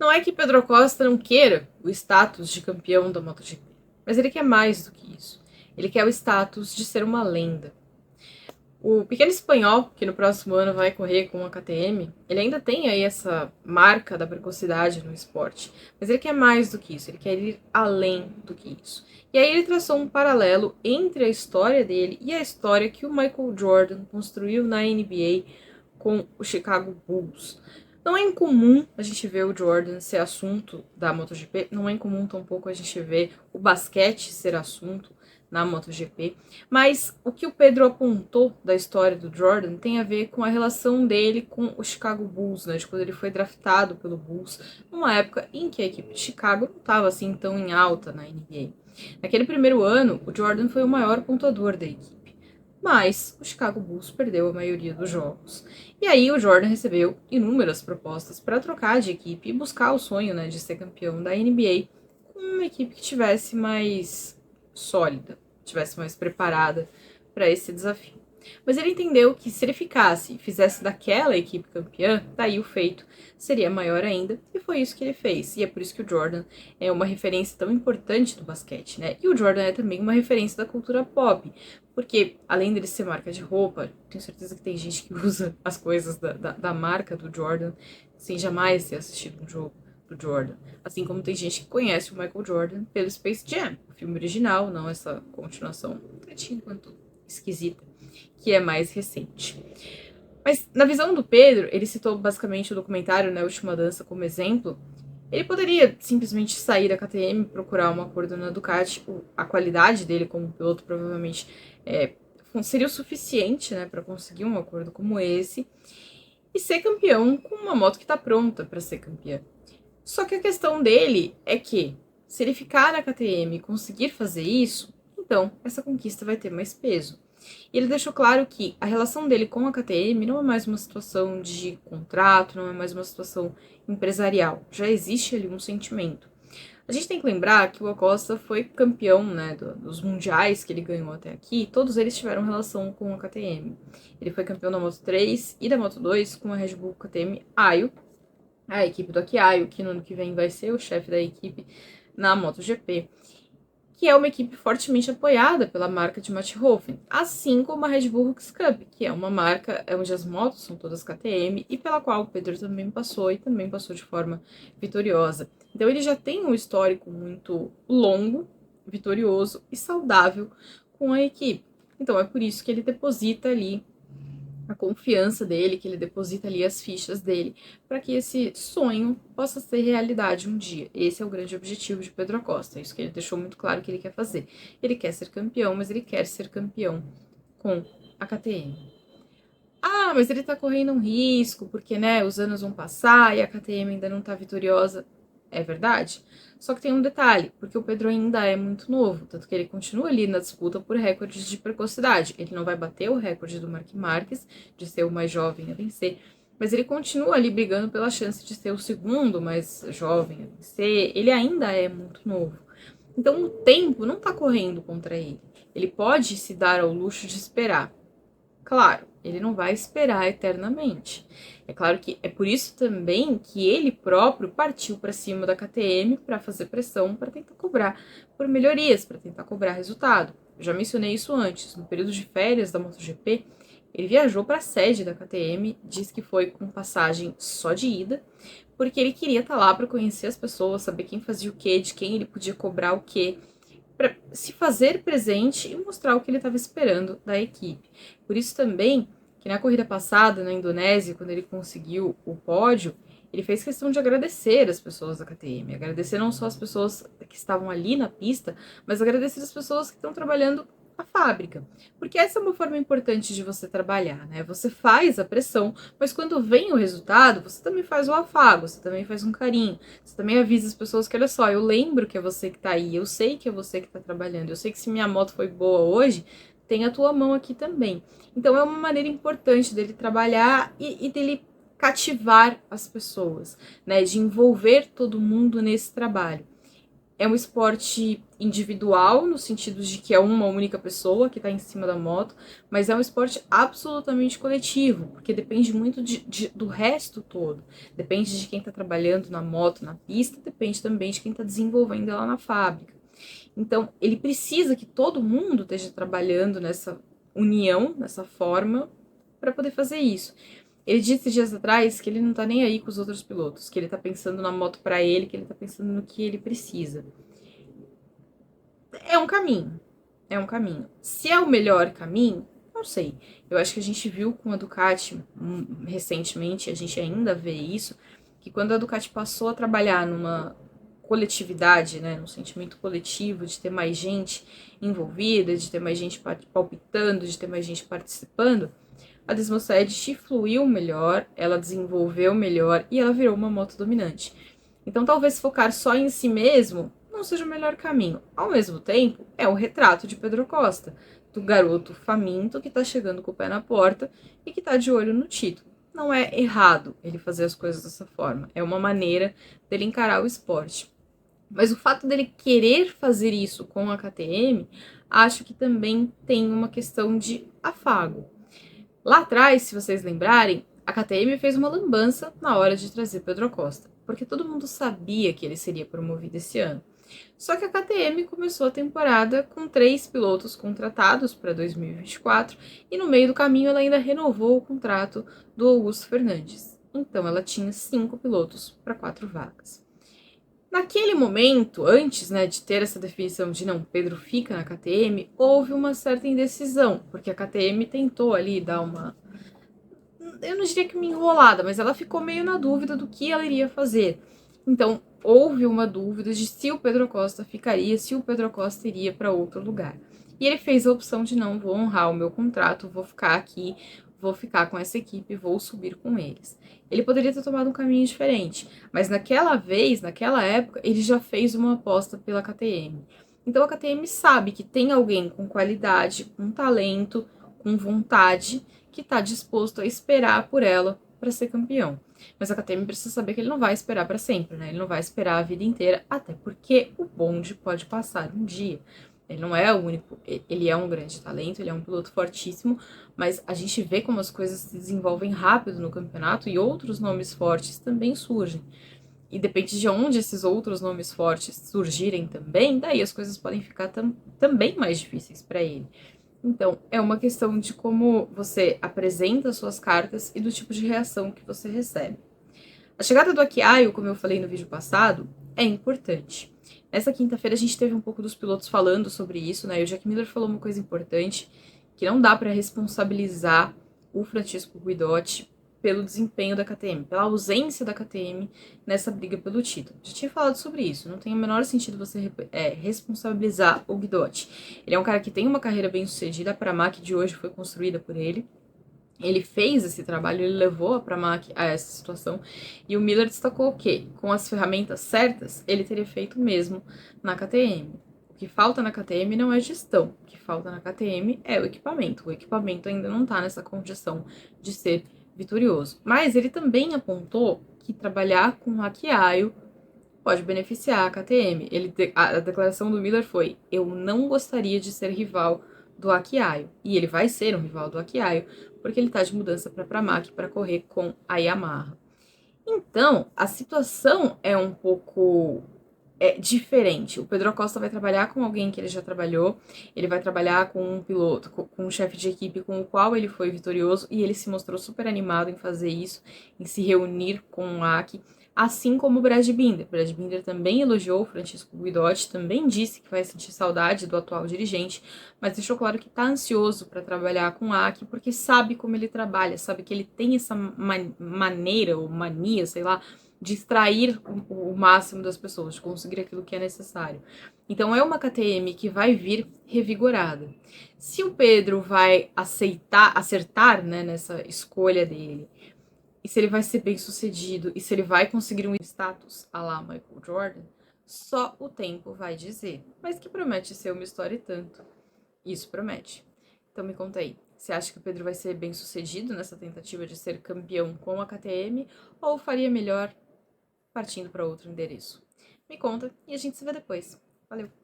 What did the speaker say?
Não é que Pedro Acosta não queira o status de campeão da MotoGP, mas ele quer mais do que isso. Ele quer o status de ser uma lenda. O pequeno espanhol, que no próximo ano vai correr com a KTM, ele ainda tem aí essa marca da precocidade no esporte, mas ele quer mais do que isso, ele quer ir além do que isso. E aí ele traçou um paralelo entre a história dele e a história que o Michael Jordan construiu na NBA com o Chicago Bulls. Não é incomum a gente ver o Jordan ser assunto da MotoGP, não é incomum tampouco a gente ver o basquete ser assunto na MotoGP, mas o que o Pedro apontou da história do Jordan tem a ver com a relação dele com o Chicago Bulls, né, de quando ele foi draftado pelo Bulls, numa época em que a equipe de Chicago não estava assim tão em alta na NBA. Naquele primeiro ano, o Jordan foi o maior pontuador da equipe, mas o Chicago Bulls perdeu a maioria dos jogos. E aí o Jordan recebeu inúmeras propostas para trocar de equipe e buscar o sonho, né, de ser campeão da NBA com uma equipe que tivesse mais sólida, tivesse mais preparada para esse desafio. Mas ele entendeu que se ele ficasse e fizesse daquela equipe campeã, daí o feito seria maior ainda, e foi isso que ele fez. E é por isso que o Jordan é uma referência tão importante do basquete, né? E o Jordan é também uma referência da cultura pop, porque além dele ser marca de roupa, tenho certeza que tem gente que usa as coisas da marca do Jordan sem jamais ter assistido um jogo do Jordan. Assim como tem gente que conhece o Michael Jordan pelo Space Jam, o filme original, não essa continuação tantinho quanto esquisita, que é mais recente. Mas na visão do Pedro, ele citou basicamente o documentário, né, A Última Dança, como exemplo. Ele poderia simplesmente sair da KTM, procurar um acordo na Ducati, a qualidade dele como piloto provavelmente seria o suficiente, né, para conseguir um acordo como esse, e ser campeão com uma moto que está pronta para ser campeã. Só que a questão dele é que, se ele ficar na KTM e conseguir fazer isso, então essa conquista vai ter mais peso. E ele deixou claro que a relação dele com a KTM não é mais uma situação de contrato, não é mais uma situação empresarial. Já existe ali um sentimento. A gente tem que lembrar que o Acosta foi campeão, né, dos mundiais que ele ganhou até aqui, todos eles tiveram relação com a KTM. Ele foi campeão da Moto3 e da Moto2 com a Red Bull KTM Ayo, a equipe do Akiaio, que no ano que vem vai ser o chefe da equipe na MotoGP, que é uma equipe fortemente apoiada pela marca de Matterhofen, assim como a Red Bull Hooks Cup, que é uma marca onde as motos são todas KTM e pela qual o Pedro também passou e também passou de forma vitoriosa. Então ele já tem um histórico muito longo, vitorioso e saudável com a equipe. Então é por isso que ele deposita ali a confiança dele, que ele deposita ali as fichas dele, para que esse sonho possa ser realidade um dia. Esse é o grande objetivo de Pedro Acosta, é isso que ele deixou muito claro que ele quer fazer. Ele quer ser campeão, mas ele quer ser campeão com a KTM. Ah, mas ele tá correndo um risco, porque, né, os anos vão passar e a KTM ainda não tá vitoriosa. É verdade. Só que tem um detalhe, porque o Pedro ainda é muito novo, tanto que ele continua ali na disputa por recordes de precocidade. Ele não vai bater o recorde do Marc Marquez, de ser o mais jovem a vencer, mas ele continua ali brigando pela chance de ser o segundo mais jovem a vencer. Ele ainda é muito novo. Então o tempo não tá correndo contra ele. Ele pode se dar ao luxo de esperar. Claro, ele não vai esperar eternamente. É claro que é por isso também que ele próprio partiu para cima da KTM para fazer pressão, para tentar cobrar por melhorias, para tentar cobrar resultado. Eu já mencionei isso antes. No período de férias da MotoGP, ele viajou para a sede da KTM, diz que foi com passagem só de ida, porque ele queria estar lá para conhecer as pessoas, saber quem fazia o quê, de quem ele podia cobrar o quê, para se fazer presente e mostrar o que ele estava esperando da equipe. Por isso também que na corrida passada, na Indonésia, quando ele conseguiu o pódio, ele fez questão de agradecer as pessoas da KTM, agradecer não só as pessoas que estavam ali na pista, mas agradecer as pessoas que estão trabalhando a fábrica, porque essa é uma forma importante de você trabalhar, né? Você faz a pressão, mas quando vem o resultado, você também faz o afago, você também faz um carinho, você também avisa as pessoas que, olha só, eu lembro que é você que tá aí, eu sei que é você que tá trabalhando, eu sei que se minha moto foi boa hoje, tem a tua mão aqui também. Então é uma maneira importante dele trabalhar e dele cativar as pessoas, né? De envolver todo mundo nesse trabalho. É um esporte individual, no sentido de que é uma única pessoa que está em cima da moto, mas é um esporte absolutamente coletivo, porque depende muito do resto todo. Depende de quem está trabalhando na moto, na pista, depende também de quem está desenvolvendo ela na fábrica. Então, ele precisa que todo mundo esteja trabalhando nessa união, nessa forma, para poder fazer isso. Ele disse dias atrás que ele não tá nem aí com os outros pilotos, que ele tá pensando na moto para ele, que ele tá pensando no que ele precisa. É um caminho. É um caminho. Se é o melhor caminho, não sei. Eu acho que a gente viu com a Ducati recentemente, a gente ainda vê isso, que quando a Ducati passou a trabalhar numa coletividade, né, num sentimento coletivo, de ter mais gente envolvida, de ter mais gente palpitando, de ter mais gente participando, a Desmosed fluiu melhor, ela desenvolveu melhor e ela virou uma moto dominante. Então, talvez focar só em si mesmo não seja o melhor caminho. Ao mesmo tempo, é o retrato de Pedro Costa, do garoto faminto que tá chegando com o pé na porta e que tá de olho no título. Não é errado ele fazer as coisas dessa forma, é uma maneira dele encarar o esporte. Mas o fato dele querer fazer isso com a KTM, acho que também tem uma questão de afago. Lá atrás, se vocês lembrarem, a KTM fez uma lambança na hora de trazer Pedro Acosta, porque todo mundo sabia que ele seria promovido esse ano. Só que a KTM começou a temporada com 3 pilotos contratados para 2024 e no meio do caminho ela ainda renovou o contrato do Augusto Fernandes. Então ela tinha 5 pilotos para 4 vagas. Naquele momento, antes, né, de ter essa definição de não, Pedro fica na KTM, houve uma certa indecisão, porque a KTM tentou ali dar uma, eu não diria que uma enrolada, mas ela ficou meio na dúvida do que ela iria fazer. Então, houve uma dúvida de se o Pedro Costa ficaria, se o Pedro Costa iria para outro lugar. E ele fez a opção de não, vou honrar o meu contrato, vou ficar aqui, vou ficar com essa equipe, vou subir com eles. Ele poderia ter tomado um caminho diferente, mas naquela vez, naquela época, ele já fez uma aposta pela KTM. Então a KTM sabe que tem alguém com qualidade, com talento, com vontade, que está disposto a esperar por ela para ser campeão. Mas a KTM precisa saber que ele não vai esperar para sempre, né? Ele não vai esperar a vida inteira, até porque o bonde pode passar um dia. Ele não é o único, ele é um grande talento, ele é um piloto fortíssimo, mas a gente vê como as coisas se desenvolvem rápido no campeonato e outros nomes fortes também surgem. E depende de onde esses outros nomes fortes surgirem também, daí as coisas podem ficar também mais difíceis para ele. Então, é uma questão de como você apresenta suas cartas e do tipo de reação que você recebe. A chegada do Akiaio, como eu falei no vídeo passado, é importante. Nessa quinta-feira a gente teve um pouco dos pilotos falando sobre isso, né? E o Jack Miller falou uma coisa importante, que não dá para responsabilizar o Francisco Guidotti pelo desempenho da KTM, pela ausência da KTM nessa briga pelo título. Já tinha falado sobre isso, não tem o menor sentido você responsabilizar o Guidotti. Ele é um cara que tem uma carreira bem sucedida, a Pramac de hoje foi construída por ele. Ele fez esse trabalho, ele levou a Pramac a essa situação, e o Miller destacou que, com as ferramentas certas, ele teria feito o mesmo na KTM. O que falta na KTM não é gestão, o que falta na KTM é o equipamento. O equipamento ainda não está nessa condição de ser vitorioso. Mas ele também apontou que trabalhar com hackeaio pode beneficiar a KTM. A declaração do Miller foi: eu não gostaria de ser rival do Akiaio. E ele vai ser um rival do Akiaio, porque ele está de mudança para Pramac para correr com a Yamaha. Então, a situação é um pouco diferente. O Pedro Acosta vai trabalhar com alguém que ele já trabalhou, ele vai trabalhar com um piloto, com um chefe de equipe com o qual ele foi vitorioso, e ele se mostrou super animado em fazer isso, em se reunir com o Aki, assim como o Brad Binder. O Brad Binder também elogiou o Francisco Guidotti, também disse que vai sentir saudade do atual dirigente, mas deixou claro que está ansioso para trabalhar com o Aki, porque sabe como ele trabalha, sabe que ele tem essa maneira ou mania, sei lá, de extrair o máximo das pessoas, de conseguir aquilo que é necessário. Então é uma KTM que vai vir revigorada. Se o Pedro vai acertar, né, nessa escolha dele, e se ele vai ser bem sucedido, e se ele vai conseguir um status à la Michael Jordan, só o tempo vai dizer. Mas que promete ser uma história e tanto. Isso promete. Então me conta aí, você acha que o Pedro vai ser bem sucedido nessa tentativa de ser campeão com a KTM, ou faria melhor partindo para outro endereço? me conta e a gente se vê depois. Valeu!